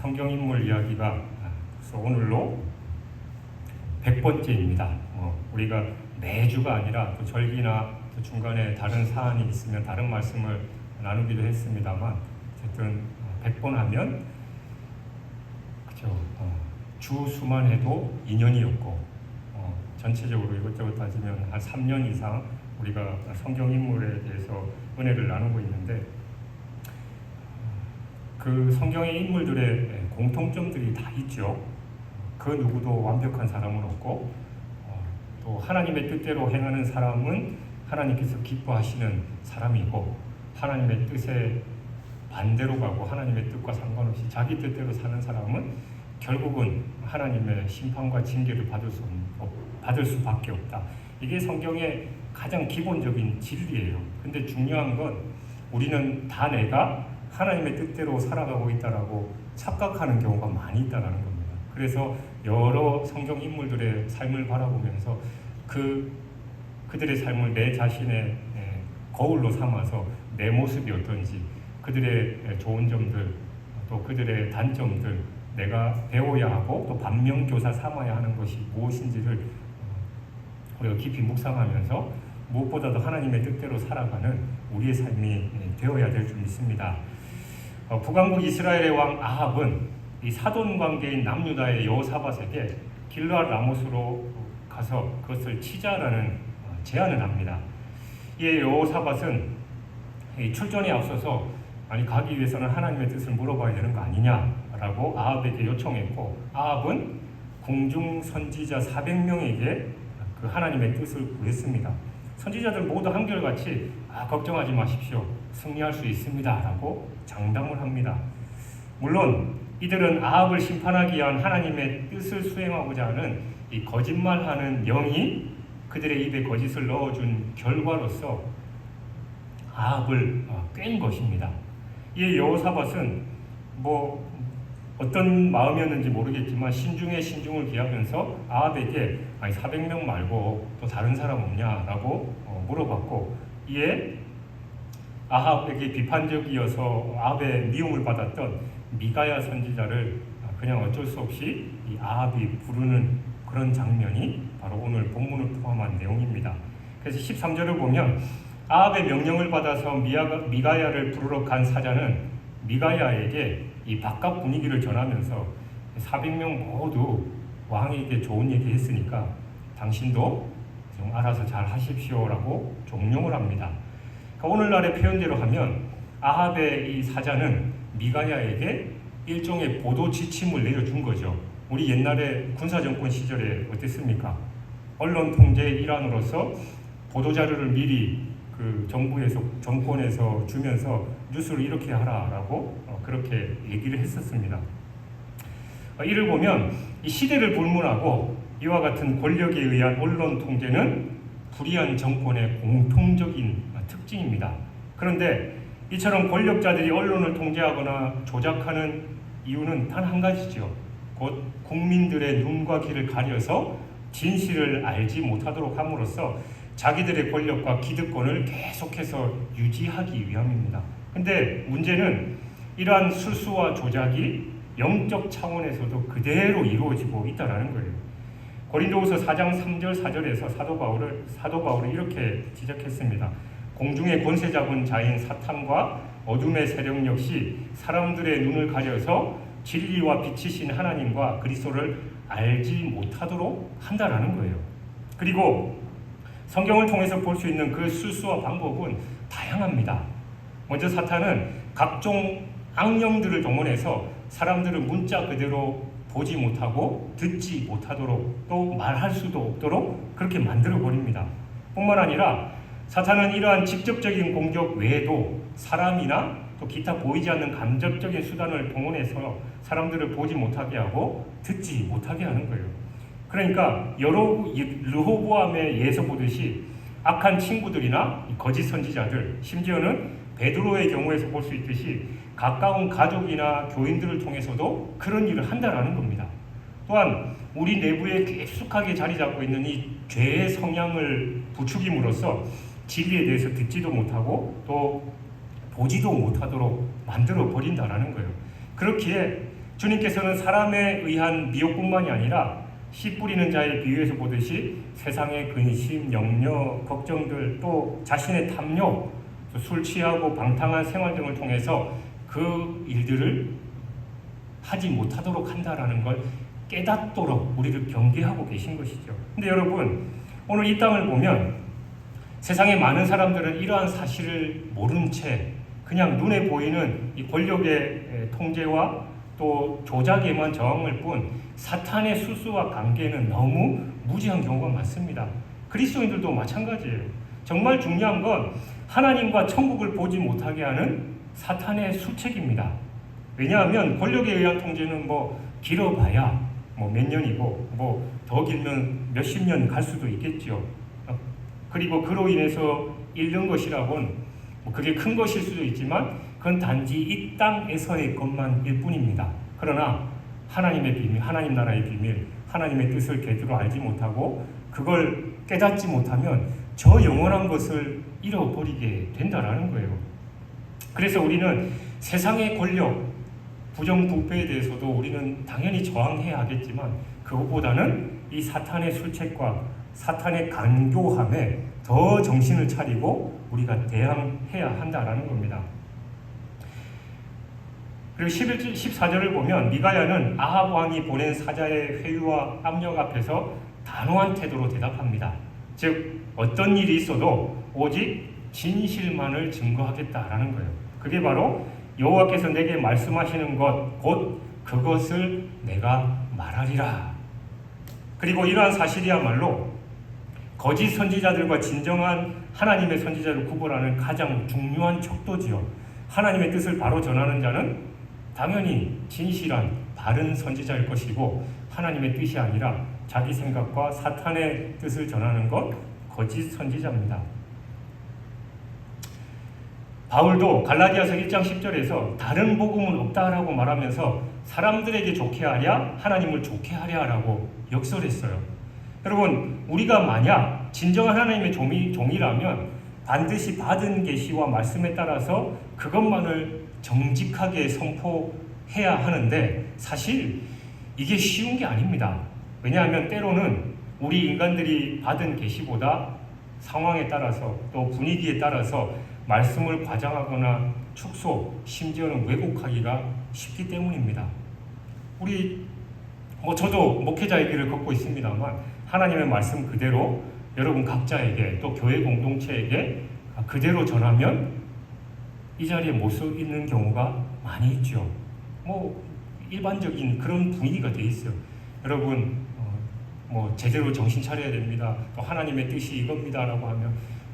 성경 인물 이야기가 오늘로 100번째입니다. 우리가 매주가 아니라 또 절기나 또 중간에 다른 사안이 있으면 다른 말씀을 나누기도 했습니다만 어쨌든 100번 하면 그죠. 주 수만 해도 2년이었고 전체적으로 이것저것 따지면 한 3년 이상 우리가 성경 인물에 대해서 은혜를 나누고 있는데 그 성경의 인물들의 공통점들이 다 있죠. 그 누구도 완벽한 사람은 없고 또 하나님의 뜻대로 행하는 사람은 하나님께서 기뻐하시는 사람이고 하나님의 뜻에 반대로 가고 하나님의 뜻과 상관없이 자기 뜻대로 사는 사람은 결국은 하나님의 심판과 징계를 받을 수밖에 없다. 이게 성경의 가장 기본적인 진리예요. 근데 중요한 건 우리는 다 내가 하나님의 뜻대로 살아가고 있다라고 착각하는 경우가 많이 있다는 겁니다. 그래서 여러 성경 인물들의 삶을 바라보면서 그들의 삶을 내 자신의 거울로 삼아서 내 모습이 어떤지, 그들의 좋은 점들, 또 그들의 단점들, 내가 배워야 하고 또 반면교사 삼아야 하는 것이 무엇인지를 우리가 깊이 묵상하면서 무엇보다도 하나님의 뜻대로 살아가는 우리의 삶이 되어야 될 줄 믿습니다. 북왕국 이스라엘의 왕 아합은 이 사돈 관계인 남유다의 여호사밧에게 길르앗 라못으로 가서 그것을 치자라는 제안을 합니다. 이에 여호사밧은 출전에 앞서서 가기 위해서는 하나님의 뜻을 물어봐야 되는 거 아니냐라고 아합에게 요청했고, 아합은 궁중 선지자 400명에게 그 하나님의 뜻을 구했습니다. 선지자들 모두 한결같이 걱정하지 마십시오, 승리할 수 있습니다 라고 장담을 합니다. 물론 이들은 아합을 심판하기 위한 하나님의 뜻을 수행하고자 하는 이 거짓말하는 영이 그들의 입에 거짓을 넣어준 결과로서 아합을 꿰인 것입니다. 이 여호사밧은 어떤 마음이었는지 모르겠지만 신중에 신중을 기하면서 아합에게 400명 말고 또 다른 사람 없냐라고 물어봤고, 이에 아합에게 비판적이어서 아합의 미움을 받았던 미가야 선지자를 그냥 어쩔 수 없이 이 아합이 부르는 그런 장면이 바로 오늘 본문을 포함한 내용입니다. 그래서 13절을 보면 아합의 명령을 받아서 미가야를 부르러 간 사자는 미가야에게 이 바깥 분위기를 전하면서 400명 모두 왕에게 좋은 얘기 했으니까 당신도 좀 알아서 잘 하십시오라고 종용을 합니다. 그러니까 오늘날의 표현대로 하면 아합의 이 사자는 미가야에게 일종의 보도 지침을 내려준 거죠. 우리 옛날에 군사정권 시절에 어땠습니까? 언론 통제의 일환으로서 보도자료를 미리 그 정권에서 주면서 뉴스를 이렇게 하라라고 그렇게 얘기를 했었습니다. 이를 보면 이 시대를 불문하고 이와 같은 권력에 의한 언론 통제는 불의한 정권의 공통적인 특징입니다. 그런데 이처럼 권력자들이 언론을 통제하거나 조작하는 이유는 단 한 가지죠. 곧 국민들의 눈과 귀를 가려서 진실을 알지 못하도록 함으로써 자기들의 권력과 기득권을 계속해서 유지하기 위함입니다. 근데 문제는 이러한 술수와 조작이 영적 차원에서도 그대로 이루어지고 있다는 거예요. 고린도후서 4장 3절 4절에서 사도 바울은 이렇게 지적했습니다. 공중의 권세 잡은 자인 사탄과 어둠의 세력 역시 사람들의 눈을 가려서 진리와 빛이신 하나님과 그리스도를 알지 못하도록 한다라는 거예요. 그리고 성경을 통해서 볼 수 있는 그 술수와 방법은 다양합니다. 먼저 사탄은 각종 악령들을 동원해서 사람들을 문자 그대로 보지 못하고 듣지 못하도록 또 말할 수도 없도록 그렇게 만들어 버립니다. 뿐만 아니라 사탄은 이러한 직접적인 공격 외에도 사람이나 또 기타 보이지 않는 간접적인 수단을 동원해서 사람들을 보지 못하게 하고 듣지 못하게 하는 거예요. 그러니까 르호보암의 예서 보듯이 악한 친구들이나 거짓 선지자들, 심지어는 베드로의 경우에서 볼 수 있듯이 가까운 가족이나 교인들을 통해서도 그런 일을 한다는 겁니다. 또한 우리 내부에 깊숙하게 자리 잡고 있는 이 죄의 성향을 부추김으로써 진리에 대해서 듣지도 못하고 또 보지도 못하도록 만들어 버린다는 거예요. 그렇기에 주님께서는 사람에 의한 미혹뿐만이 아니라 씨 뿌리는 자의 비유에서 보듯이 세상의 근심, 염려, 걱정들, 또 자신의 탐욕, 술 취하고 방탕한 생활 등을 통해서 그 일들을 하지 못하도록 한다라는 걸 깨닫도록 우리를 경계하고 계신 것이죠. 근데 여러분, 오늘 이 땅을 보면 세상의 많은 사람들은 이러한 사실을 모른 채 그냥 눈에 보이는 이 권력의 통제와 또 조작에만 저항할 뿐 사탄의 수수와 관계는 너무 무지한 경우가 많습니다. 그리스도인들도 마찬가지예요. 정말 중요한 건 하나님과 천국을 보지 못하게 하는 사탄의 수책입니다. 왜냐하면 권력에 의한 통제는 길어봐야 몇 년이고 더 길면 몇십 년 갈 수도 있겠죠. 그리고 그로 인해서 잃는 것이라곤 그게 큰 것일 수도 있지만 그건 단지 이 땅에서의 것만일 뿐입니다. 그러나 하나님의 비밀, 하나님 나라의 비밀, 하나님의 뜻을 제대로 알지 못하고 그걸 깨닫지 못하면 저 영원한 것을 잃어버리게 된다라는 거예요. 그래서 우리는 세상의 권력, 부정부패에 대해서도 우리는 당연히 저항해야 하겠지만 그것보다는 이 사탄의 술책과 사탄의 간교함에 더 정신을 차리고 우리가 대항해야 한다라는 겁니다. 그리고 14절을 보면 미가야는 아합 왕이 보낸 사자의 회유와 압력 앞에서 단호한 태도로 대답합니다. 즉 어떤 일이 있어도 오직 진실만을 증거하겠다라는 거예요. 그게 바로 여호와께서 내게 말씀하시는 것 곧 그것을 내가 말하리라. 그리고 이러한 사실이야말로 거짓 선지자들과 진정한 하나님의 선지자를 구분하는 가장 중요한 척도지요. 하나님의 뜻을 바로 전하는 자는 당연히 진실한 바른 선지자일 것이고 하나님의 뜻이 아니라 자기 생각과 사탄의 뜻을 전하는 것 거짓 선지자입니다. 바울도 갈라디아서 1장 10절에서 다른 복음은 없다라고 말하면서 사람들에게 좋게 하랴 하나님을 좋게 하랴라고 역설했어요. 여러분, 우리가 만약 진정한 하나님의 종이라면 반드시 받은 계시와 말씀에 따라서 그것만을 정직하게 선포해야 하는데 사실 이게 쉬운 게 아닙니다. 왜냐하면 때로는 우리 인간들이 받은 계시보다 상황에 따라서 또 분위기에 따라서 말씀을 과장하거나 축소, 심지어는 왜곡하기가 쉽기 때문입니다. 저도 목회자의 길을 걷고 있습니다만 하나님의 말씀 그대로 여러분 각자에게 또 교회 공동체에게 그대로 전하면 이 자리에 못 서 있는 경우가 많이 있죠. 일반적인 그런 분위기가 돼 있어요. 여러분 제대로 정신 차려야 됩니다. 또 하나님의 뜻이 이겁니다라고 하면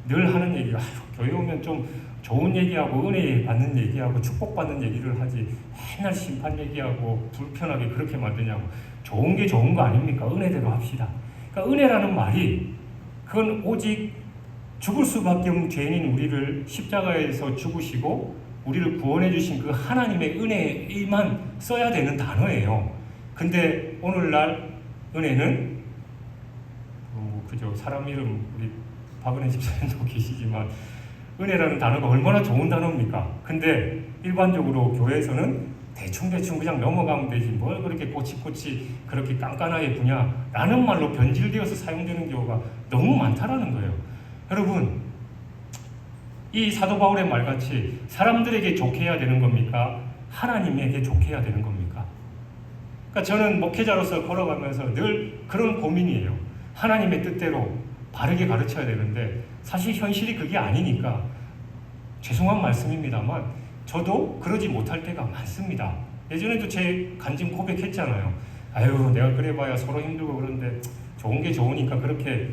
늘 하는 얘기가 교회 오면 좀 좋은 얘기하고 은혜 받는 얘기하고 축복받는 얘기를 하지 맨날 심판 얘기하고 불편하게 그렇게 만드냐고. 좋은 게 좋은 거 아닙니까? 은혜대로 합시다. 그러니까 은혜라는 말이 그건 오직 죽을 수밖에 없는 죄인인 우리를 십자가에서 죽으시고 우리를 구원해 주신 그 하나님의 은혜에만 써야 되는 단어예요. 근데 오늘날 은혜는 그죠. 사람 이름 우리 박은혜 집사님도 계시지만 은혜라는 단어가 얼마나 좋은 단어입니까? 근데 일반적으로 교회에서는 대충 그냥 넘어가면 되지 뭘 그렇게 꼬치꼬치 그렇게 깐깐하게 구냐라는 말로 변질되어서 사용되는 경우가 너무 많다라는 거예요. 여러분, 이 사도 바울의 말같이 사람들에게 좋게 해야 되는 겁니까? 하나님에게 좋게 해야 되는 겁니까? 그러니까 저는 목회자로서 걸어가면서 늘 그런 고민이에요. 하나님의 뜻대로 바르게 가르쳐야 되는데 사실 현실이 그게 아니니까 죄송한 말씀입니다만 저도 그러지 못할 때가 많습니다. 예전에도 제 간증 고백했잖아요. 아유, 내가 그래봐야 서로 힘들고 그런데 좋은 게 좋으니까 그렇게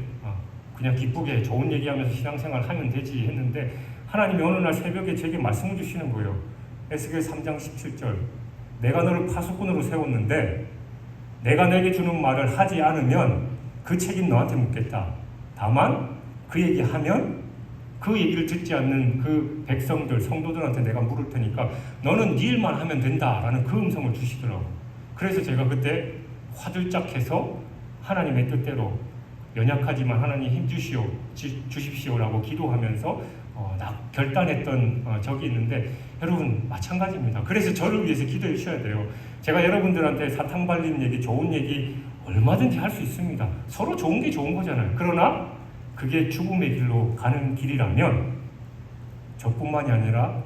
그냥 기쁘게 좋은 얘기하면서 신앙생활 하면 되지 했는데 하나님이 어느 날 새벽에 제게 말씀을 주시는 거예요. 에스겔 3장 17절 내가 너를 파수꾼으로 세웠는데 내가 내게 주는 말을 하지 않으면 그 책임 너한테 묻겠다. 다만 그 얘기하면 그 얘기를 듣지 않는 그 백성들, 성도들한테 내가 물을 테니까 너는 네 일만 하면 된다라는 그 음성을 주시더라고요. 그래서 제가 그때 화들짝해서 하나님의 뜻대로 연약하지만 하나님 힘 주십시오라고 기도하면서 결단했던 적이 있는데 여러분 마찬가지입니다. 그래서 저를 위해서 기도해 주셔야 돼요. 제가 여러분들한테 사탕 발린 얘기, 좋은 얘기 얼마든지 할 수 있습니다. 서로 좋은 게 좋은 거잖아요. 그러나 그게 죽음의 길로 가는 길이라면 저뿐만이 아니라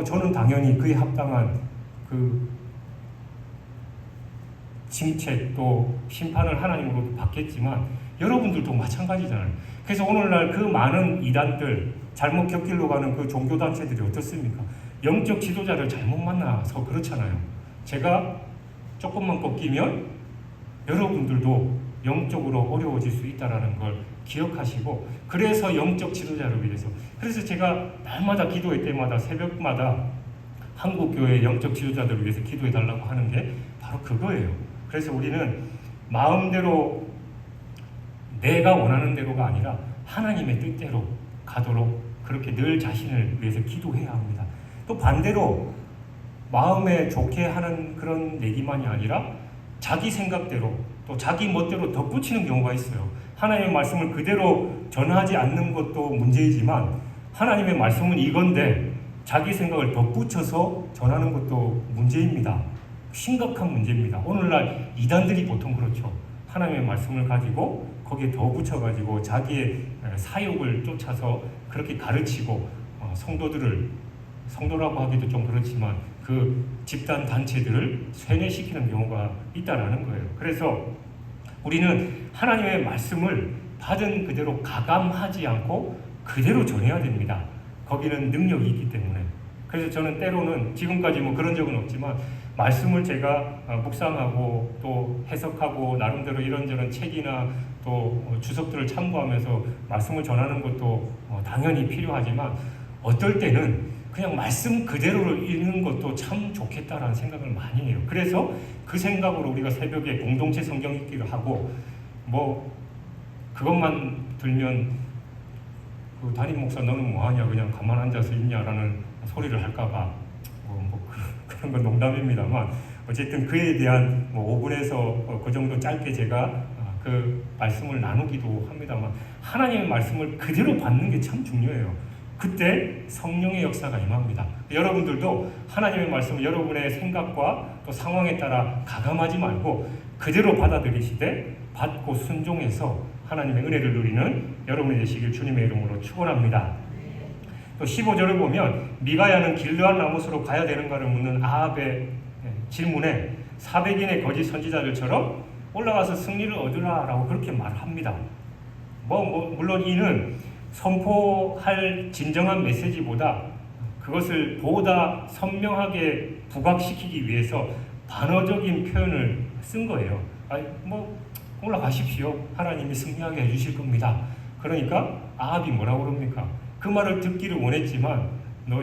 저는 당연히 그에 합당한 그 징책 또 심판을 하나님으로 받겠지만 여러분들도 마찬가지잖아요. 그래서 오늘날 그 많은 이단들, 잘못 곁길로 가는 그 종교단체들이 어떻습니까? 영적 지도자를 잘못 만나서 그렇잖아요. 제가 조금만 꺾이면 여러분들도 영적으로 어려워질 수 있다는 걸 기억하시고, 그래서 영적 지도자를 위해서, 그래서 제가 날마다 기도회 때마다 새벽마다 한국교회 영적 지도자들을 위해서 기도해 달라고 하는 게 바로 그거예요. 그래서 우리는 마음대로 내가 원하는 대로가 아니라 하나님의 뜻대로 가도록 그렇게 늘 자신을 위해서 기도해야 합니다. 또 반대로 마음에 좋게 하는 그런 얘기만이 아니라 자기 생각대로 또 자기 멋대로 덧붙이는 경우가 있어요. 하나님의 말씀을 그대로 전하지 않는 것도 문제이지만 하나님의 말씀은 이건데 자기 생각을 덧붙여서 전하는 것도 문제입니다. 심각한 문제입니다. 오늘날 이단들이 보통 그렇죠. 하나님의 말씀을 가지고 거기에 더 붙여가지고 자기의 사욕을 쫓아서 그렇게 가르치고 성도라고 하기도 좀 그렇지만 그 집단 단체들을 쇠뇌시키는 경우가 있다라는 거예요. 그래서 우리는 하나님의 말씀을 받은 그대로 가감하지 않고 그대로 전해야 됩니다. 거기는 능력이 있기 때문에. 그래서 저는 때로는 지금까지 그런 적은 없지만 말씀을 제가 묵상하고 또 해석하고 나름대로 이런저런 책이나 또 주석들을 참고하면서 말씀을 전하는 것도 당연히 필요하지만 어떨 때는 그냥 말씀 그대로를 읽는 것도 참 좋겠다라는 생각을 많이 해요. 그래서 그 생각으로 우리가 새벽에 공동체 성경 읽기를 하고 그것만 들면 그 담임 목사 너는 뭐하냐 그냥 가만 앉아서 읽냐라는 소리를 할까봐 그런 건 농담입니다만 어쨌든 그에 대한 5분에서 그 정도 짧게 제가 그 말씀을 나누기도 합니다만 하나님의 말씀을 그대로 받는 게 참 중요해요. 그때 성령의 역사가 임합니다. 여러분들도 하나님의 말씀을 여러분의 생각과 또 상황에 따라 가감하지 말고 그대로 받아들이시되 받고 순종해서 하나님의 은혜를 누리는 여러분이 되시길 주님의 이름으로 축원합니다. 또 15절을 보면 미가야는 길르앗 라못으로 가야 되는가를 묻는 아합의 질문에 400인의 거짓 선지자들처럼 올라가서 승리를 얻으라라고 그렇게 말합니다. 물론 이는 선포할 진정한 메시지보다 그것을 보다 선명하게 부각시키기 위해서 반어적인 표현을 쓴 거예요. 올라가십시오. 하나님이 승리하게 해주실 겁니다. 그러니까 아합이 뭐라고 그럽니까? 그 말을 듣기를 원했지만 너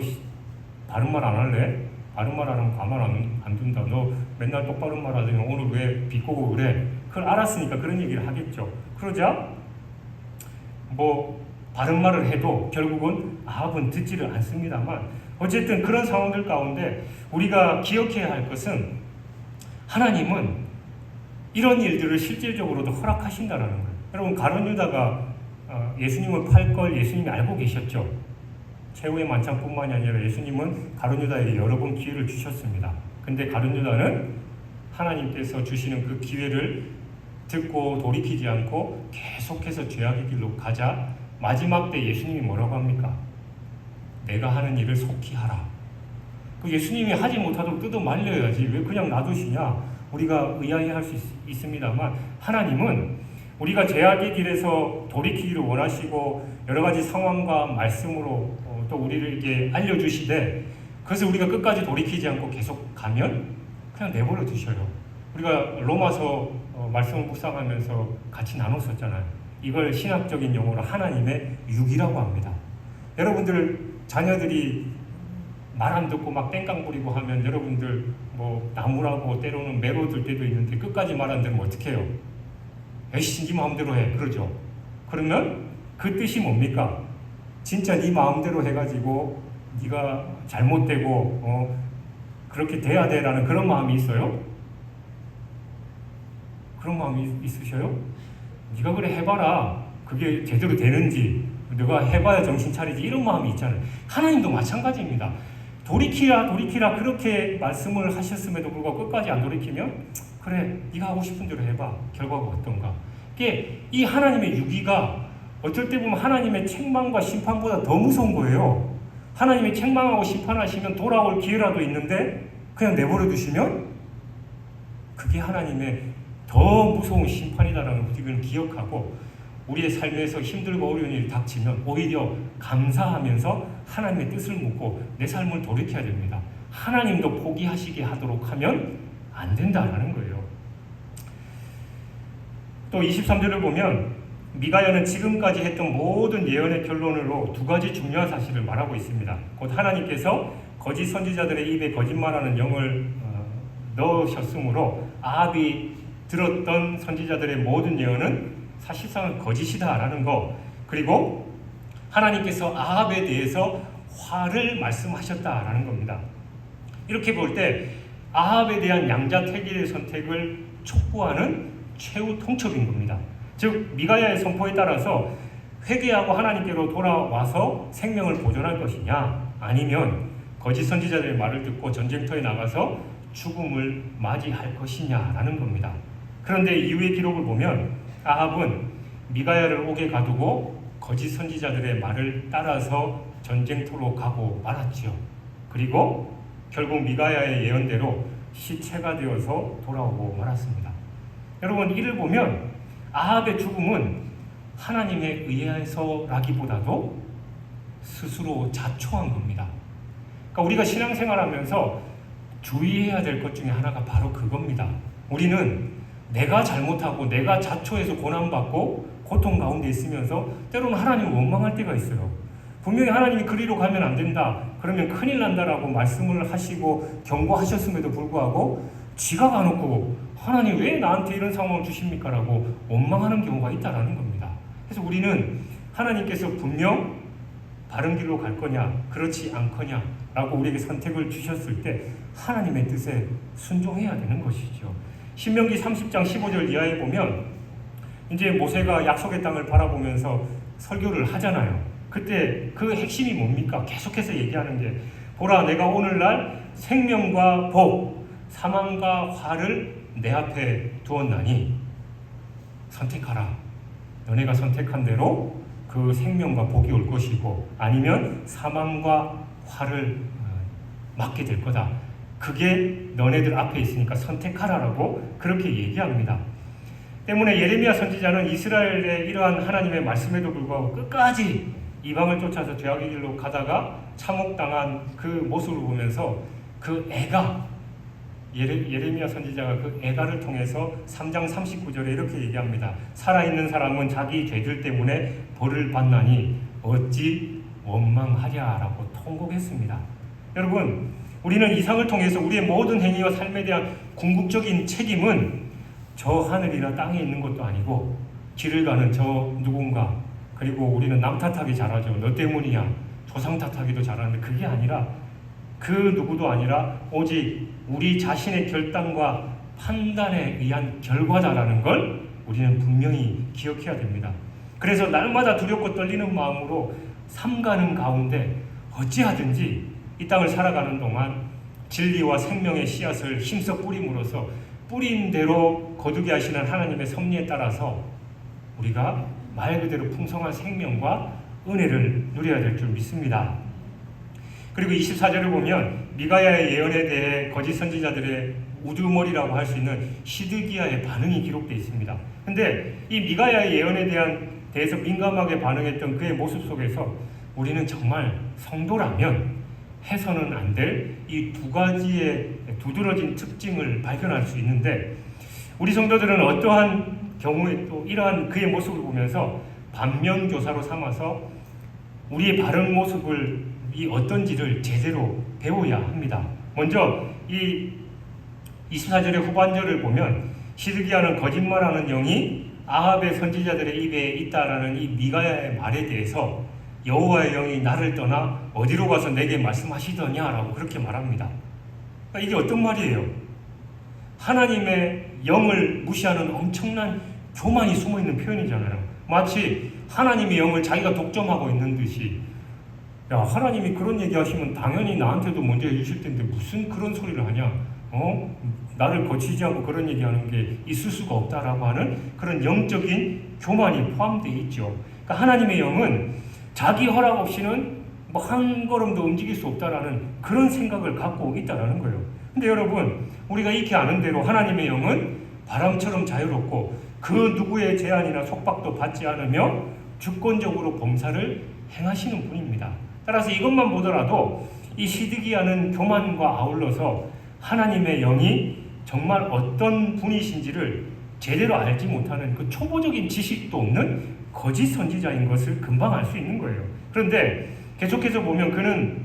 바른 말 안 할래? 바른 말 안 하면 가만 안 둔다. 너 맨날 똑바른 말 하더니 오늘 왜 비꼬고 그래? 그걸 알았으니까 그런 얘기를 하겠죠. 그러자 바른 말을 해도 결국은 아합은 듣지를 않습니다만 어쨌든 그런 상황들 가운데 우리가 기억해야 할 것은 하나님은 이런 일들을 실질적으로도 허락하신다는 거예요. 여러분 가룟 유다가 예수님을 팔 걸 예수님이 알고 계셨죠. 최후의 만찬뿐만이 아니라 예수님은 가룟 유다에게 여러 번 기회를 주셨습니다. 근데 가룟 유다는 하나님께서 주시는 그 기회를 듣고 돌이키지 않고 계속해서 죄악의 길로 가자 마지막 때 예수님이 뭐라고 합니까? 내가 하는 일을 속히 하라. 그 예수님이 하지 못하도록 뜯어 말려야지 왜 그냥 놔두시냐? 우리가 의아해할 수 있습니다만 하나님은 우리가 죄악의 길에서 돌이키기를 원하시고 여러 가지 상황과 말씀으로 또 우리에게 알려주시되 그것을 우리가 끝까지 돌이키지 않고 계속 가면 그냥 내버려 두셔요. 우리가 로마서 말씀을 묵상하면서 같이 나눴었잖아요. 이걸 신학적인 용어로 하나님의 육이라고 합니다. 여러분들 자녀들이 말 안 듣고 막 땡깡 부리고 하면 여러분들 나무라고 때로는 매로 들 때도 있는데 끝까지 말 안 들으면 어떻게 해요? 에이씨 네 마음대로 해 그러죠. 그러면 그 뜻이 뭡니까? 진짜 네 마음대로 해가지고 네가 잘못되고 그렇게 돼야 돼라는 그런 마음이 있어요? 그런 마음이 있으셔요? 네가 그래 해봐라. 그게 제대로 되는지 너가 해봐야 정신 차리지 이런 마음이 있잖아요. 하나님도 마찬가지입니다. 돌이키라 그렇게 말씀을 하셨음에도 불구하고 끝까지 안 돌이키면 그래 네가 하고 싶은 대로 해봐. 결과가 어떤가. 이게 이 하나님의 유기가 어쩔 때 보면 하나님의 책망과 심판보다 더 무서운 거예요. 하나님이 책망하고 심판하시면 돌아올 기회라도 있는데 그냥 내버려 두시면 그게 하나님의 더 무서운 심판이다라는 걸 우리는 기억하고 우리의 삶에서 힘들고 어려운 일이 닥치면 오히려 감사하면서 하나님의 뜻을 묻고 내 삶을 돌이켜야 됩니다. 하나님도 포기하시게 하도록 하면 안 된다라는 거예요. 또 23절을 보면 미가야는 지금까지 했던 모든 예언의 결론으로 두 가지 중요한 사실을 말하고 있습니다. 곧 하나님께서 거짓 선지자들의 입에 거짓말하는 영을 넣으셨으므로 아합이 들었던 선지자들의 모든 예언은 사실상 거짓이다라는 거, 그리고 하나님께서 아합에 대해서 화를 말씀하셨다라는 겁니다. 이렇게 볼 때 아합에 대한 양자택일의 선택을 촉구하는 최후 통첩인 겁니다. 즉 미가야의 선포에 따라서 회개하고 하나님께로 돌아와서 생명을 보존할 것이냐, 아니면 거짓 선지자들의 말을 듣고 전쟁터에 나가서 죽음을 맞이할 것이냐라는 겁니다. 그런데 이후의 기록을 보면 아합은 미가야를 옥에 가두고 거짓 선지자들의 말을 따라서 전쟁터로 가고 말았죠. 그리고 결국 미가야의 예언대로 시체가 되어서 돌아오고 말았습니다. 여러분, 이를 보면 아합의 죽음은 하나님에 의해서라기보다도 스스로 자초한 겁니다. 그러니까 우리가 신앙생활하면서 주의해야 될 것 중에 하나가 바로 그겁니다. 우리는 내가 잘못하고 내가 자초해서 고난받고 고통 가운데 있으면서 때로는 하나님을 원망할 때가 있어요. 분명히 하나님이 그리로 가면 안 된다, 그러면 큰일 난다라고 말씀을 하시고 경고하셨음에도 불구하고 지가 가놓고 하나님 왜 나한테 이런 상황을 주십니까? 라고 원망하는 경우가 있다는 겁니다. 그래서 우리는 하나님께서 분명 바른 길로 갈 거냐 그렇지 않거냐 라고 우리에게 선택을 주셨을 때 하나님의 뜻에 순종해야 되는 것이죠. 신명기 30장 15절 이하에 보면 이제 모세가 약속의 땅을 바라보면서 설교를 하잖아요. 그때 그 핵심이 뭡니까? 계속해서 얘기하는 게, 보라 내가 오늘날 생명과 복, 사망과 화를 내 앞에 두었나니 선택하라. 너네가 선택한 대로 그 생명과 복이 올 것이고 아니면 사망과 화를 맞게 될 거다. 그게 너네들 앞에 있으니까 선택하라라고 그렇게 얘기합니다. 때문에 예레미야 선지자는 이스라엘의 이러한 하나님의 말씀에도 불구하고 끝까지 이방을 쫓아서 죄악의 길로 가다가 참혹당한 그 모습을 보면서 그 애가 예레미야 선지자가 그 애가를 통해서 3장 39절에 이렇게 얘기합니다. 살아있는 사람은 자기 죄들 때문에 벌을 받나니 어찌 원망하랴라고 통곡했습니다. 여러분, 우리는 이상을 통해서 우리의 모든 행위와 삶에 대한 궁극적인 책임은 저 하늘이나 땅에 있는 것도 아니고 길을 가는 저 누군가, 그리고 우리는 남 탓하기 잘하죠. 너 때문이야. 조상 탓하기도 잘하는데 그게 아니라 그 누구도 아니라 오직 우리 자신의 결단과 판단에 의한 결과다라는 걸 우리는 분명히 기억해야 됩니다. 그래서 날마다 두렵고 떨리는 마음으로 삼가는 가운데 어찌하든지 이 땅을 살아가는 동안 진리와 생명의 씨앗을 힘써 뿌림으로써 뿌린 대로 거두게 하시는 하나님의 섭리에 따라서 우리가 말 그대로 풍성한 생명과 은혜를 누려야 될 줄 믿습니다. 그리고 24절을 보면 미가야의 예언에 대해 거짓 선지자들의 우두머리라고 할 수 있는 시드기야의 반응이 기록되어 있습니다. 근데 이 미가야의 예언에 대해서 민감하게 반응했던 그의 모습 속에서 우리는 정말 성도라면 해서는 안 될 이 두 가지의 두드러진 특징을 발견할 수 있는데, 우리 성도들은 어떠한 경우에 또 이러한 그의 모습을 보면서 반면교사로 삼아서 우리의 바른 모습을 이 어떤지를 제대로 배워야 합니다. 먼저 이 24절의 후반절을 보면 시드기야는 거짓말하는 영이 아합의 선지자들의 입에 있다라는 이 미가야의 말에 대해서 여호와의 영이 나를 떠나 어디로 가서 내게 말씀하시더냐라고 그렇게 말합니다. 그러니까 이게 어떤 말이에요? 하나님의 영을 무시하는 엄청난 교만이 숨어있는 표현이잖아요. 마치 하나님의 영을 자기가 독점하고 있는 듯이, 야, 하나님이 그런 얘기하시면 당연히 나한테도 먼저 해주실 텐데 무슨 그런 소리를 하냐? 나를 거치지 않고 그런 얘기하는 게 있을 수가 없다라고 하는 그런 영적인 교만이 포함되어 있죠. 그러니까 하나님의 영은 자기 허락 없이는 뭐 한 걸음도 움직일 수 없다라는 그런 생각을 갖고 있다라는 거예요. 근데 여러분, 우리가 익히 아는 대로 하나님의 영은 바람처럼 자유롭고 그 누구의 제한이나 속박도 받지 않으며 주권적으로 범사를 행하시는 분입니다. 따라서 이것만 보더라도 이 시드기야는 교만과 아울러서 하나님의 영이 정말 어떤 분이신지를 제대로 알지 못하는 그 초보적인 지식도 없는 거짓 선지자인 것을 금방 알 수 있는 거예요. 그런데 계속해서 보면 그는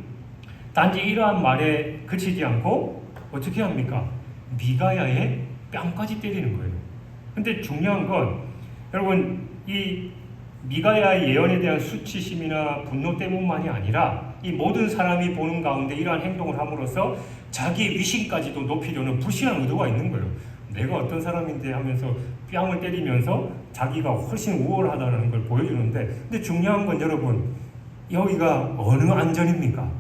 단지 이러한 말에 그치지 않고 어떻게 합니까? 미가야의 뺨까지 때리는 거예요. 근데 중요한 건 여러분, 이 미가야의 예언에 대한 수치심이나 분노 때문만이 아니라 이 모든 사람이 보는 가운데 이러한 행동을 함으로써 자기의 위신까지도 높이려는 불신한 의도가 있는 거예요. 내가 어떤 사람인데 하면서 뺨을 때리면서 자기가 훨씬 우월하다는 걸 보여주는데, 근데 중요한 건 여러분, 여기가 어느 안전입니까?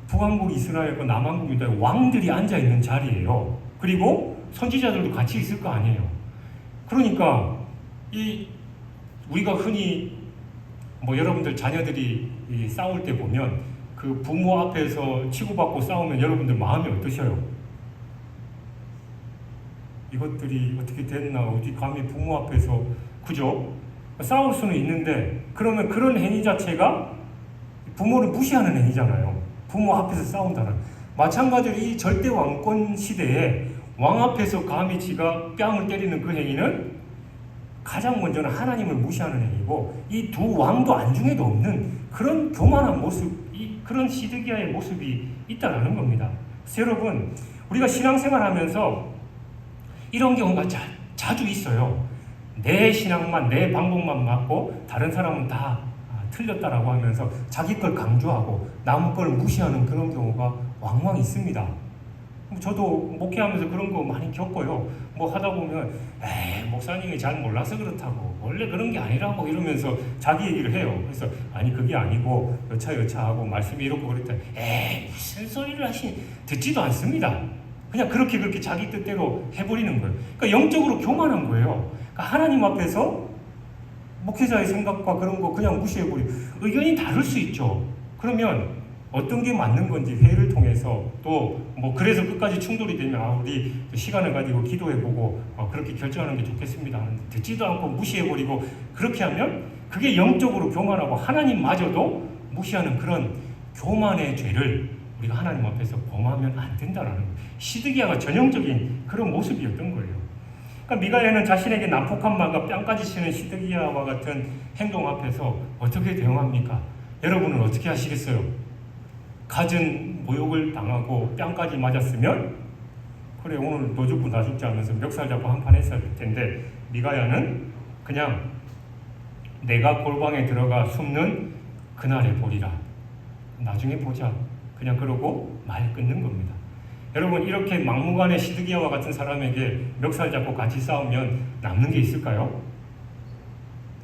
북왕국 이스라엘과 남왕국 유다의 왕들이 앉아있는 자리예요. 그리고 선지자들도 같이 있을 거 아니에요. 그러니까 우리가 흔히 여러분들 자녀들이 싸울 때 보면 그 부모 앞에서 치고받고 싸우면 여러분들 마음이 어떠셔요? 이것들이 어떻게 됐나, 어디 감히 부모 앞에서, 그죠? 싸울 수는 있는데, 그러면 그런 행위 자체가 부모를 무시하는 행위잖아요. 부모 앞에서 싸운다는. 마찬가지로 이 절대 왕권 시대에 왕 앞에서 감히 지가 뺨을 때리는 그 행위는 가장 먼저는 하나님을 무시하는 행위고, 이 두 왕도 안중에도 없는 그런 교만한 모습, 그런 시드기야의 모습이 있다라는 겁니다. 그래서 여러분, 우리가 신앙생활하면서 이런 경우가 자주 있어요. 내 신앙만, 내 방법만 맞고 다른 사람은 다 틀렸다라고 하면서 자기 걸 강조하고 남 걸 무시하는 그런 경우가 왕왕 있습니다. 저도 목회하면서 그런 거 많이 겪어요. 하다 보면 목사님이 잘 몰라서 그렇다고, 원래 그런 게 아니라고 이러면서 자기 얘기를 해요. 그래서 아니 그게 아니고 여차하고 말씀이 이렇고 그랬다. 무슨 소리를 하시니, 듣지도 않습니다. 그냥 그렇게 자기 뜻대로 해버리는 거예요. 그러니까 영적으로 교만한 거예요. 그러니까 하나님 앞에서 목회자의 생각과 그런 거 그냥 무시해버리고, 의견이 다를 수 있죠. 그러면 어떤 게 맞는 건지 회의를 통해서 또 그래서 끝까지 충돌이 되면 우리 시간을 가지고 기도해보고 그렇게 결정하는 게 좋겠습니다 하는데, 듣지도 않고 무시해버리고 그렇게 하면 그게 영적으로 교만하고 하나님마저도 무시하는 그런 교만의 죄를 우리가 하나님 앞에서 범하면 안 된다라는 거예요. 시드기야가 전형적인 그런 모습이었던 거예요. 그러니까 미가야는 자신에게 난폭한 말과 뺨까지 치는 시드기야와 같은 행동 앞에서 어떻게 대응합니까? 여러분은 어떻게 하시겠어요? 갖은 모욕을 당하고 뺨까지 맞았으면 그래 오늘 너 죽고 나 죽자 하면서 멱살 잡고 한판 했을 텐데, 미가야는 그냥 내가 골방에 들어가 숨는 그날에 보리라, 나중에 보자, 그냥 그러고 말 끊는 겁니다. 여러분, 이렇게 막무가내 시드기야와 같은 사람에게 멱살 잡고 같이 싸우면 남는 게 있을까요?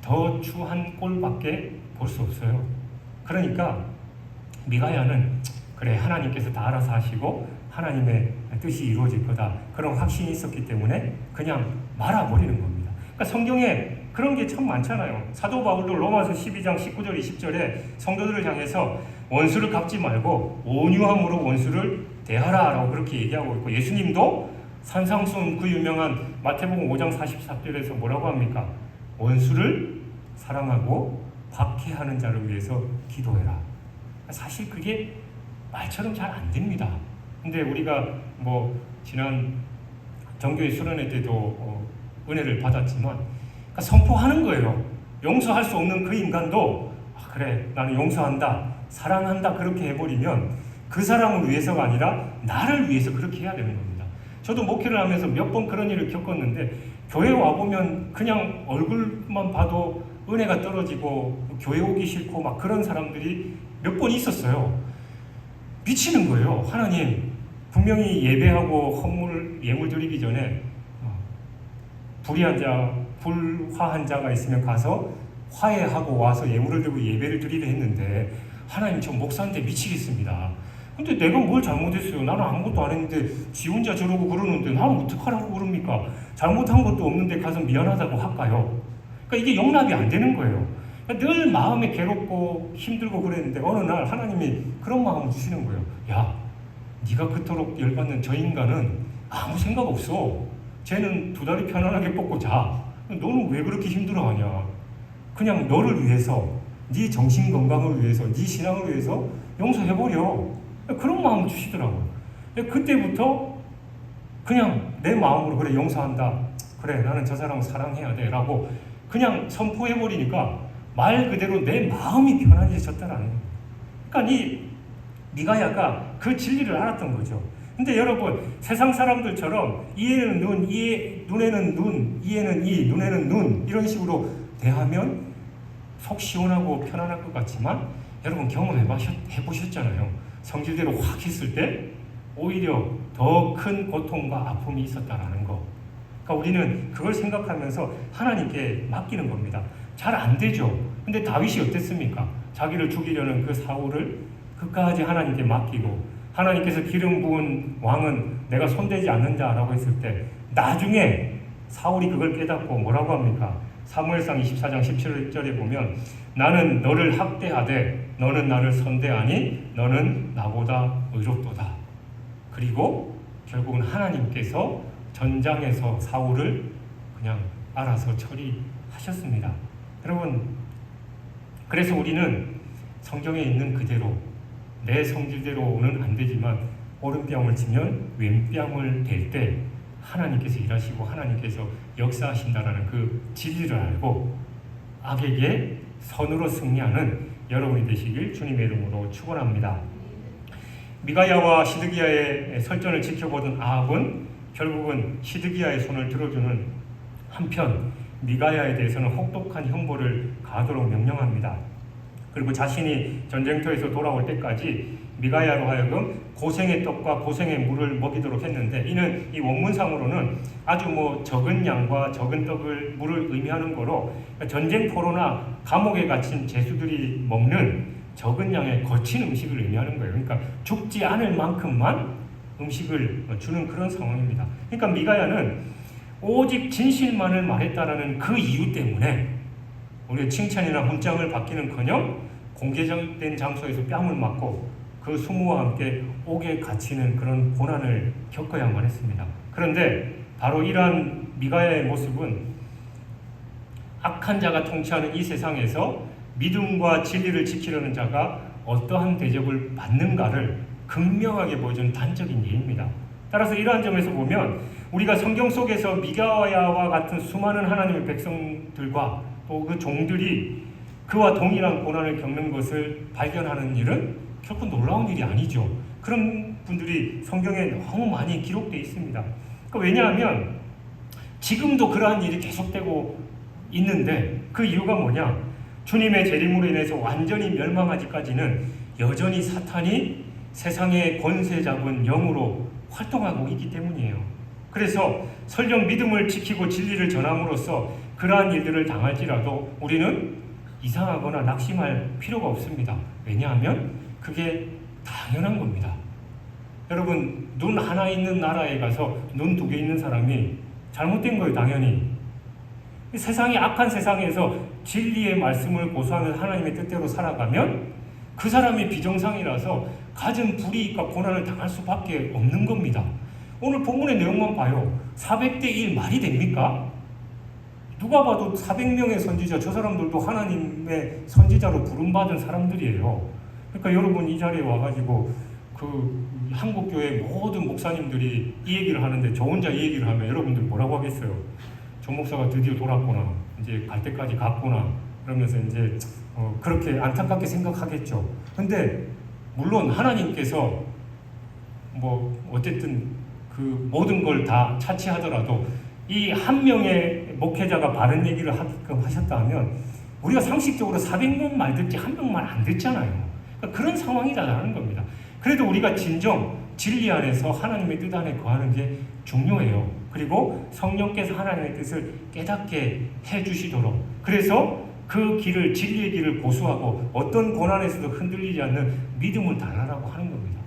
더 추한 꼴밖에 볼 수 없어요. 그러니까 미가야는 그래 하나님께서 다 알아서 하시고 하나님의 뜻이 이루어질 거다, 그런 확신이 있었기 때문에 그냥 말아버리는 겁니다. 그러니까 성경에 그런 게 참 많잖아요. 사도 바울도 로마서 12장 19절 20절에 성도들을 향해서 원수를 갚지 말고 온유함으로 원수를 대하라라고 그렇게 얘기하고 있고, 예수님도 산상순 그 유명한 마태복음 5장 44절에서 뭐라고 합니까? 원수를 사랑하고 박해하는 자를 위해서 기도해라. 사실 그게 말처럼 잘 안 됩니다. 근데 우리가 지난 정교회 수련회 때도 은혜를 받았지만, 그러니까 선포하는 거예요. 용서할 수 없는 그 인간도 그래 나는 용서한다, 사랑한다, 그렇게 해버리면 그 사람을 위해서가 아니라 나를 위해서 그렇게 해야 되는 겁니다. 저도 목회를 하면서 몇 번 그런 일을 겪었는데, 교회 와보면 그냥 얼굴만 봐도 은혜가 떨어지고 교회 오기 싫고 막 그런 사람들이 몇 번 있었어요. 미치는 거예요. 하나님, 분명히 예배하고 예물 드리기 전에 불화한 자가 있으면 가서 화해하고 와서 예물을 들고 예배를 드리려 했는데 하나님 저 목사인데 미치겠습니다. 근데 내가 뭘 잘못했어요? 나는 아무것도 안 했는데 지 혼자 저러고 그러는데 나는 어떡하라고 그럽니까? 잘못한 것도 없는데 가서 미안하다고 할까요? 그러니까 이게 용납이 안 되는 거예요. 그러니까 늘 마음이 괴롭고 힘들고 그랬는데 어느 날 하나님이 그런 마음을 주시는 거예요. 야, 네가 그토록 열받는 저 인간은 아무 생각 없어. 쟤는 두 다리 편안하게 뻗고 자. 너는 왜 그렇게 힘들어하냐? 그냥 너를 위해서, 네 정신 건강을 위해서, 네 신앙을 위해서 용서해버려. 그런 마음을 주시더라고요. 그때부터 그냥 내 마음으로 그래 용서한다. 그래 나는 저 사람을 사랑해야 돼 라고 그냥 선포해버리니까 말 그대로 내 마음이 편안해졌다라는 거예요. 그러니까 이 미가야가 그 진리를 알았던 거죠. 근데 여러분 세상 사람들처럼 이에는 눈, 눈에는 눈, 이에는 이, 눈에는 눈 이런 식으로 대하면 속 시원하고 편안할 것 같지만 여러분 경험해보셨잖아요. 성질대로 확 했을 때 오히려 더 큰 고통과 아픔이 있었다라는 거. 그러니까 우리는 그걸 생각하면서 하나님께 맡기는 겁니다. 잘 안 되죠. 근데 다윗이 어땠습니까? 자기를 죽이려는 그 사울을 끝까지 하나님께 맡기고 하나님께서 기름 부은 왕은 내가 손대지 않는다라고 했을 때 나중에 사울이 그걸 깨닫고 뭐라고 합니까? 사무엘상 24장 17절에 보면 나는 너를 학대하되 너는 나를 선대하니 너는 나보다 의롭도다. 그리고 결국은 하나님께서 전장에서 사울을 그냥 알아서 처리하셨습니다. 여러분 그래서 우리는 성경에 있는 그대로 내 성질대로는 안 되지만 오른뺨을 치면 왼뺨을 댈 때 하나님께서 일하시고 하나님께서 역사하신다라는 그 진리를 알고 악에게 선으로 승리하는 여러분이 되시길 주님의 이름으로 축원합니다. 미가야와 시드기야의 설전을 지켜보던 아합은 결국은 시드기야의 손을 들어주는 한편 미가야에 대해서는 혹독한 형벌을 가하도록 명령합니다. 그리고 자신이 전쟁터에서 돌아올 때까지 미가야로 하여금 고생의 떡과 고생의 물을 먹이도록 했는데 이는 이 원문상으로는 아주 적은 양과 적은 떡을 물을 의미하는 거로 전쟁포로나 감옥에 갇힌 죄수들이 먹는 적은 양의 거친 음식을 의미하는 거예요. 그러니까 죽지 않을 만큼만 음식을 주는 그런 상황입니다. 그러니까 미가야는 오직 진실만을 말했다라는 그 이유 때문에 우리가 칭찬이나 훈장을 받기는커녕 공개된 장소에서 뺨을 맞고 그 수모와 함께 옥에 갇히는 그런 고난을 겪어야만 했습니다. 그런데 바로 이러한 미가야의 모습은 악한 자가 통치하는 이 세상에서 믿음과 진리를 지키려는 자가 어떠한 대접을 받는가를 극명하게 보여주는 단적인 예입니다. 따라서 이러한 점에서 보면 우리가 성경 속에서 미가야와 같은 수많은 하나님의 백성들과 또 그 종들이 그와 동일한 고난을 겪는 것을 발견하는 일은 결코 놀라운 일이 아니죠. 그런 분들이 성경에 너무 많이 기록되어 있습니다. 그러니까 왜냐하면 지금도 그러한 일이 계속되고 있는데 그 이유가 뭐냐? 주님의 재림으로 인해서 완전히 멸망하기까지는 여전히 사탄이 세상의 권세 잡은 영으로 활동하고 있기 때문이에요. 그래서 설령 믿음을 지키고 진리를 전함으로써 그러한 일들을 당할지라도 우리는 이상하거나 낙심할 필요가 없습니다. 왜냐하면 그게 당연한 겁니다. 여러분 눈 하나 있는 나라에 가서 눈 두 개 있는 사람이 잘못된 거예요. 당연히. 세상이 악한 세상에서 진리의 말씀을 고수하면서 하나님의 뜻대로 살아가면 그 사람이 비정상이라서 갖은 불이익과 고난을 당할 수밖에 없는 겁니다. 오늘 본문의 내용만 봐요. 400대 1 말이 됩니까? 누가 봐도 400명의 선지자, 저 사람들도 하나님의 선지자로 부름받은 사람들이에요. 그러니까 여러분 이 자리에 와가지고 그 한국교회 모든 목사님들이 이 얘기를 하는데 저 혼자 이 얘기를 하면 여러분들 뭐라고 하겠어요? 조 목사가 드디어 돌았구나, 이제 갈 때까지 갔구나, 그러면서 이제 그렇게 안타깝게 생각하겠죠. 근데 물론 하나님께서 어쨌든 그 모든 걸 다 차치하더라도 이 한 명의 목회자가 바른 얘기를 하게끔 하셨다면 우리가 상식적으로 400명 말 듣지 한 명 말 안 듣잖아요. 그러니까 그런 상황이다라는 겁니다. 그래도 우리가 진정 진리 안에서 하나님의 뜻 안에 거하는 게 중요해요. 그리고 성령께서 하나님의 뜻을 깨닫게 해주시도록, 그래서 그 길을, 진리의 길을 고수하고 어떤 고난에서도 흔들리지 않는 믿음을 달라라고 하는 겁니다.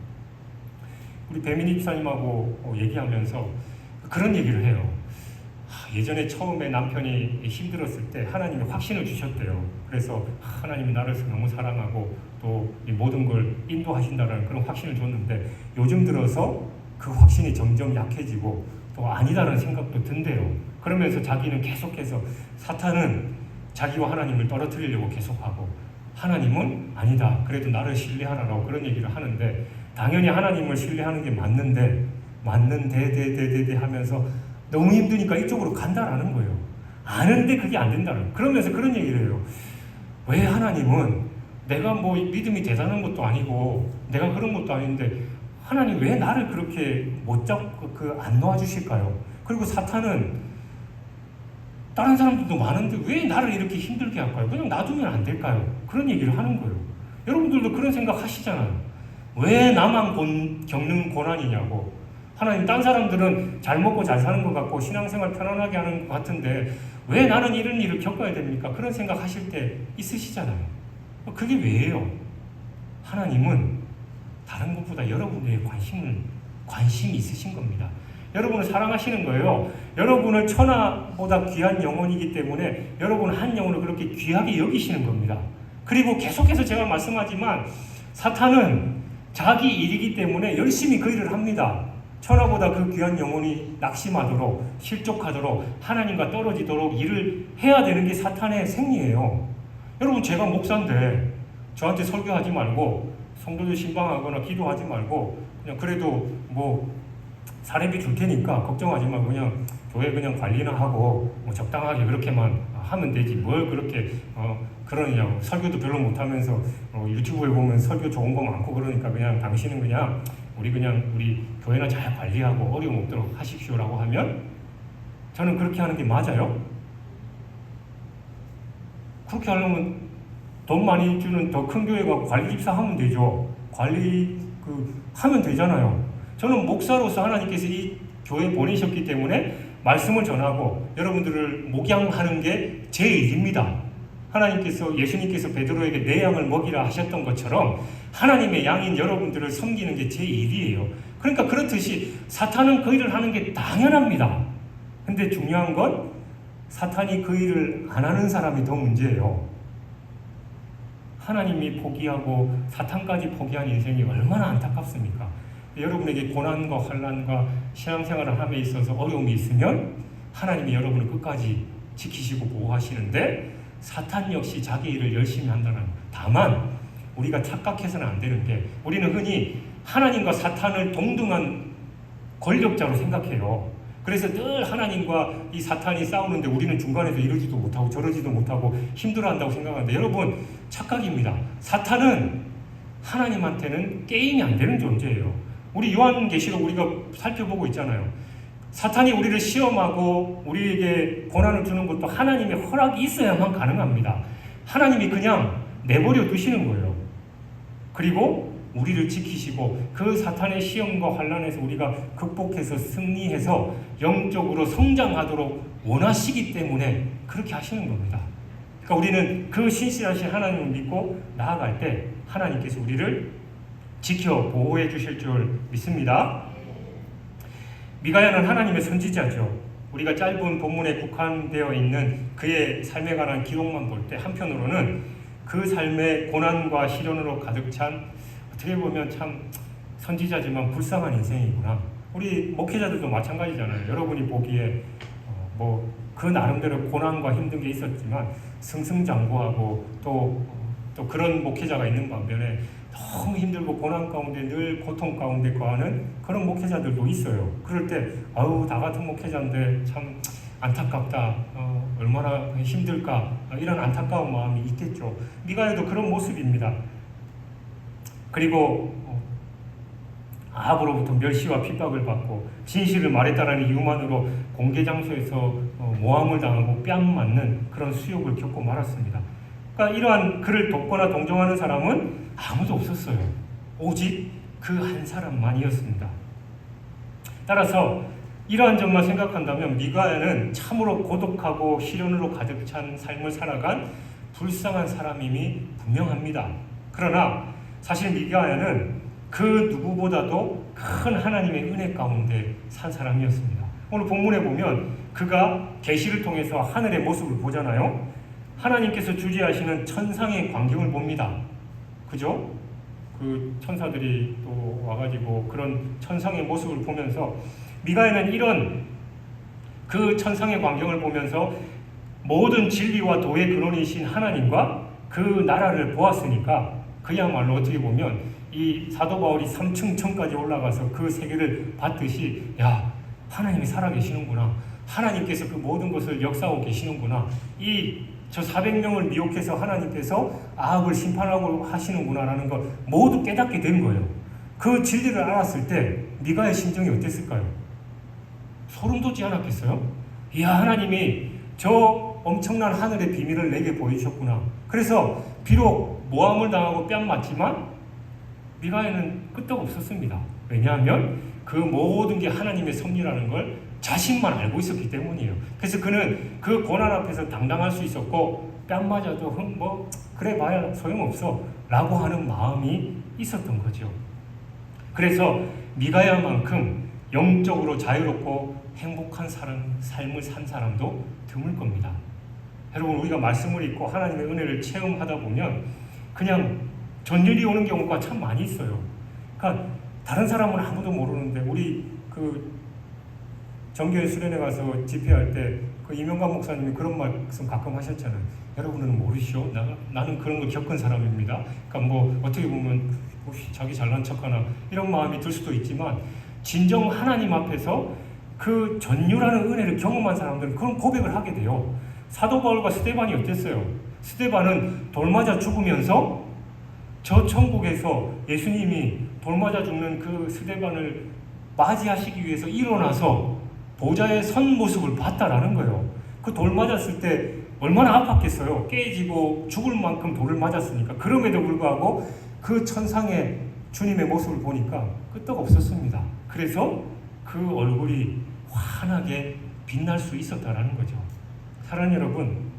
우리 배민희 집사님하고 얘기하면서 그런 얘기를 해요. 예전에 처음에 남편이 힘들었을 때 하나님이 확신을 주셨대요. 그래서 하나님이 나를 너무 사랑하고 또 이 모든 걸 인도하신다는 그런 확신을 줬는데, 요즘 들어서 그 확신이 점점 약해지고 또 아니다라는 생각도 든대요. 그러면서 자기는 계속해서 사탄은 자기와 하나님을 떨어뜨리려고 계속하고, 하나님은 아니다, 그래도 나를 신뢰하라고 그런 얘기를 하는데, 당연히 하나님을 신뢰하는 게 맞는데 하면서 너무 힘드니까 이쪽으로 간다라는 거예요. 아는데 그게 안 된다는. 그러면서 그런 얘기를 해요. 왜 하나님은 내가 뭐 믿음이 대단한 것도 아니고 내가 그런 것도 아닌데 하나님 왜 나를 그렇게 못 잡고 안 놓아주실까요? 그리고 사탄은 다른 사람들도 많은데 왜 나를 이렇게 힘들게 할까요? 그냥 놔두면 안 될까요? 그런 얘기를 하는 거예요. 여러분들도 그런 생각 하시잖아요. 왜 나만 겪는 고난이냐고. 하나님, 딴 사람들은 잘 먹고 잘 사는 것 같고 신앙생활 편안하게 하는 것 같은데 왜 나는 이런 일을 겪어야 됩니까? 그런 생각 하실 때 있으시잖아요. 그게 왜예요? 하나님은 다른 것보다 여러분의 관심이 있으신 겁니다. 여러분을 사랑하시는 거예요. 여러분을 천하보다 귀한 영혼이기 때문에 여러분은 한 영혼을 그렇게 귀하게 여기시는 겁니다. 그리고 계속해서 제가 말씀하지만 사탄은 자기 일이기 때문에 열심히 그 일을 합니다. 천하보다 그 귀한 영혼이 낙심하도록, 실족하도록, 하나님과 떨어지도록 일을 해야 되는 게 사탄의 생리예요. 여러분, 제가 목사인데 저한테 설교하지 말고 성도들 신방하거나 기도하지 말고 그냥 그래도 뭐 사례비 줄 테니까 걱정하지 말고 그냥 교회 그냥 관리나 하고 뭐 적당하게 그렇게만 하면 되지 뭘 그렇게 그러냐고. 설교도 별로 못하면서 유튜브에 보면 설교 좋은 거 많고 그러니까 그냥 당신은 그냥 우리 교회나 잘 관리하고 어려움 없도록 하십시오라고 하면 저는 그렇게 하는 게 맞아요? 그렇게 하려면 돈 많이 주는 더 큰 교회가 관리집사 하면 되죠. 하면 되잖아요. 저는 목사로서 하나님께서 이 교회에 보내셨기 때문에 말씀을 전하고 여러분들을 목양하는 게 제 일입니다. 예수님께서 베드로에게 내 양을 먹이라 하셨던 것처럼 하나님의 양인 여러분들을 섬기는 게 제 일이에요. 그러니까 그렇듯이 사탄은 그 일을 하는 게 당연합니다. 근데 중요한 건 사탄이 그 일을 안 하는 사람이 더 문제예요. 하나님이 포기하고 사탄까지 포기한 인생이 얼마나 안타깝습니까? 여러분에게 고난과 환난과 신앙생활을 함에 있어서 어려움이 있으면 하나님이 여러분을 끝까지 지키시고 보호하시는데 사탄 역시 자기 일을 열심히 한다는. 다만 우리가 착각해서는 안 되는 게, 우리는 흔히 하나님과 사탄을 동등한 권력자로 생각해요. 그래서 늘 하나님과 이 사탄이 싸우는데 우리는 중간에서 이러지도 못하고 저러지도 못하고 힘들어한다고 생각하는데, 여러분 착각입니다. 사탄은 하나님한테는 게임이 안 되는 존재예요. 우리 요한계시록 우리가 살펴보고 있잖아요. 사탄이 우리를 시험하고 우리에게 고난을 주는 것도 하나님의 허락이 있어야만 가능합니다. 하나님이 그냥 내버려 두시는 거예요. 그리고 우리를 지키시고 그 사탄의 시험과 환난에서 우리가 극복해서 승리해서 영적으로 성장하도록 원하시기 때문에 그렇게 하시는 겁니다. 그러니까 우리는 그 신실하신 하나님을 믿고 나아갈 때 하나님께서 우리를 지켜 보호해 주실 줄 믿습니다. 미가야는 하나님의 선지자죠. 우리가 짧은 본문에 국한되어 있는 그의 삶에 관한 기록만 볼 때 한편으로는 그 삶의 고난과 시련으로 가득 찬, 어떻게 보면 참 선지자지만 불쌍한 인생이구나. 우리 목회자들도 마찬가지잖아요. 여러분이 보기에 그 나름대로 고난과 힘든 게 있었지만 승승장구하고 또 그런 목회자가 있는 반면에 너무 힘들고 고난 가운데 늘 고통 가운데 거하는 그런 목회자들도 있어요. 그럴 때 다 같은 목회자인데 참 안타깝다, 얼마나 힘들까, 이런 안타까운 마음이 있겠죠. 미가야도 그런 모습입니다. 그리고 아합으로부터 멸시와 핍박을 받고 진실을 말했다라는 이유만으로 공개 장소에서 모함을 당하고 뺨 맞는 그런 수욕을 겪고 말았습니다. 그러니까 이러한 그를 돕거나 동정하는 사람은 아무도 없었어요. 오직 그 한 사람만이었습니다. 따라서 이러한 점만 생각한다면 미가야는 참으로 고독하고 시련으로 가득 찬 삶을 살아간 불쌍한 사람임이 분명합니다. 그러나 사실 미가야는 그 누구보다도 큰 하나님의 은혜 가운데 산 사람이었습니다. 오늘 본문에 보면 그가 계시를 통해서 하늘의 모습을 보잖아요. 하나님께서 주재하시는 천상의 광경을 봅니다. 그죠? 그 천사들이 또 와가지고 그런 천상의 모습을 보면서 미가야는 이런 그 천상의 광경을 보면서 모든 진리와 도의 근원이신 하나님과 그 나라를 보았으니까 그야말로 어떻게 보면 이 사도 바울이 3층 천까지 올라가서 그 세계를 봤듯이 야, 하나님이 살아계시는구나. 하나님께서 그 모든 것을 역사하고 계시는구나. 저 400명을 미혹해서 하나님께서 아합을 심판하고 하시는구나라는 걸 모두 깨닫게 된 거예요. 그 진리를 알았을 때 미가의 심정이 어땠을까요? 소름 돋지 않았겠어요? 이야, 하나님이 저 엄청난 하늘의 비밀을 내게 보이셨구나. 그래서 비록 모함을 당하고 뺨 맞지만 미가야는 끄떡없었습니다. 왜냐하면 그 모든 게 하나님의 섭리라는 걸 자신만 알고 있었기 때문이에요. 그래서 그는 그 고난 앞에서 당당할 수 있었고 뺨 맞아도 뭐 그래 봐야 소용없어 라고 하는 마음이 있었던 거죠. 그래서 미가야만큼 영적으로 자유롭고 행복한 삶을 산 사람도 드물 겁니다. 여러분, 우리가 말씀을 읽고 하나님의 은혜를 체험하다 보면 그냥 전율이 오는 경우가 참 많이 있어요. 그러니까 다른 사람은 아무도 모르는데 우리 그 정교회 수련회 가서 집회할 때 그 이명관 목사님이 그런 말씀 가끔 하셨잖아요. 여러분은 모르시오? 나는 그런 걸 겪은 사람입니다. 그러니까 뭐 어떻게 보면 자기 잘난 척하나 이런 마음이 들 수도 있지만 진정 하나님 앞에서 그 전율하는 은혜를 경험한 사람들은 그런 고백을 하게 돼요. 사도 바울과 스데반이 어땠어요? 스데반은 돌 맞아 죽으면서 저 천국에서 예수님이 돌 맞아 죽는 그 스데반을 맞이하시기 위해서 일어나서 보좌에 선 모습을 봤다라는 거예요. 그 돌 맞았을 때 얼마나 아팠겠어요. 깨지고 죽을 만큼 돌을 맞았으니까. 그럼에도 불구하고 그 천상의 주님의 모습을 보니까 끄떡없었습니다. 그래서 그 얼굴이 환하게 빛날 수 있었다라는 거죠. 사랑하는 여러분,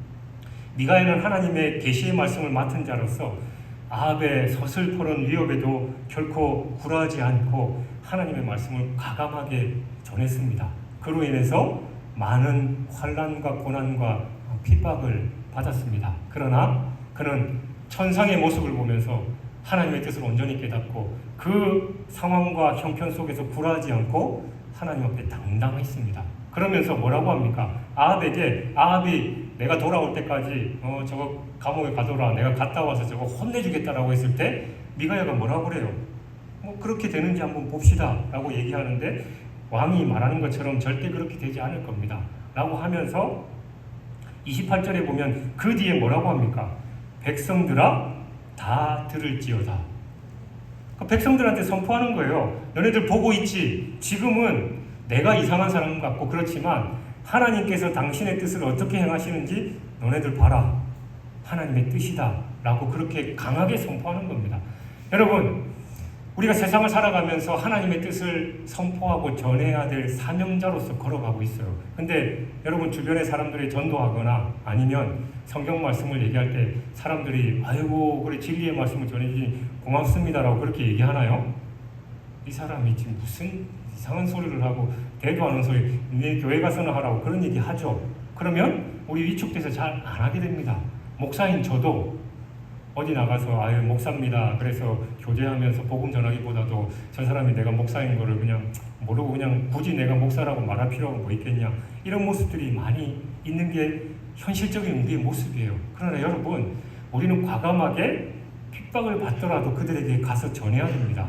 미가야는 하나님의 계시의 말씀을 맡은 자로서 아합의 서슬퍼런 위협에도 결코 굴하지 않고 하나님의 말씀을 과감하게 전했습니다. 그로 인해서 많은 환난과 고난과 핍박을 받았습니다. 그러나 그는 천상의 모습을 보면서 하나님의 뜻을 온전히 깨닫고 그 상황과 형편 속에서 굴하지 않고 하나님 앞에 당당했습니다. 그러면서 뭐라고 합니까? 아합이 내가 돌아올 때까지 저거 감옥에 가둬라, 내가 갔다 와서 저거 혼내주겠다라고 했을 때 미가야가 뭐라고 그래요? 뭐 그렇게 되는지 한번 봅시다 라고 얘기하는데 왕이 말하는 것처럼 절대 그렇게 되지 않을 겁니다 라고 하면서 28절에 보면 그 뒤에 뭐라고 합니까? 백성들아 다 들을지어다. 백성들한테 선포하는 거예요. 너네들 보고 있지? 지금은 내가 이상한 사람 같고 그렇지만 하나님께서 당신의 뜻을 어떻게 행하시는지 너네들 봐라. 하나님의 뜻이다 라고 그렇게 강하게 선포하는 겁니다. 여러분, 우리가 세상을 살아가면서 하나님의 뜻을 선포하고 전해야 될 사명자로서 걸어가고 있어요. 근데 여러분 주변의 사람들이 전도하거나 아니면 성경 말씀을 얘기할 때 사람들이 아이고 그래 진리의 말씀을 전해주니 고맙습니다라고 그렇게 얘기하나요? 이 사람이 지금 무슨 이상한 소리를 하고 대도 하는 소리, 내 교회 가서는 하라고 그런 얘기 하죠. 그러면 우리 위축돼서 잘 안 하게 됩니다. 목사인 저도 어디 나가서 아유 목사입니다. 그래서 교제하면서 복음 전하기보다도 저 사람이 내가 목사인 거를 그냥 모르고 그냥 굳이 내가 목사라고 말할 필요가 뭐 있겠냐. 이런 모습들이 많이 있는 게 현실적인 우리의 모습이에요. 그러나 여러분, 우리는 과감하게 핍박을 받더라도 그들에게 가서 전해야 됩니다.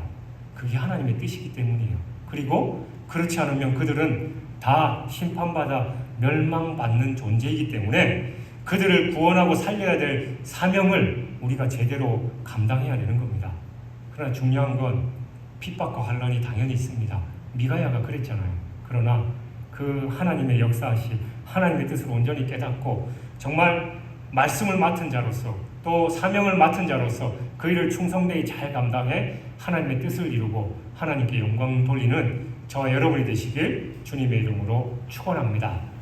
그게 하나님의 뜻이기 때문이에요. 그리고 그렇지 않으면 그들은 다 심판받아 멸망받는 존재이기 때문에 그들을 구원하고 살려야 될 사명을 우리가 제대로 감당해야 되는 겁니다. 그러나 중요한 건 핍박과 환난이 당연히 있습니다. 미가야가 그랬잖아요. 그러나 그 하나님의 역사하신 하나님의 뜻을 온전히 깨닫고 정말 말씀을 맡은 자로서 또 사명을 맡은 자로서 그 일을 충성되이 잘 감당해 하나님의 뜻을 이루고 하나님께 영광 돌리는 저와 여러분이 되시길 주님의 이름으로 축원합니다.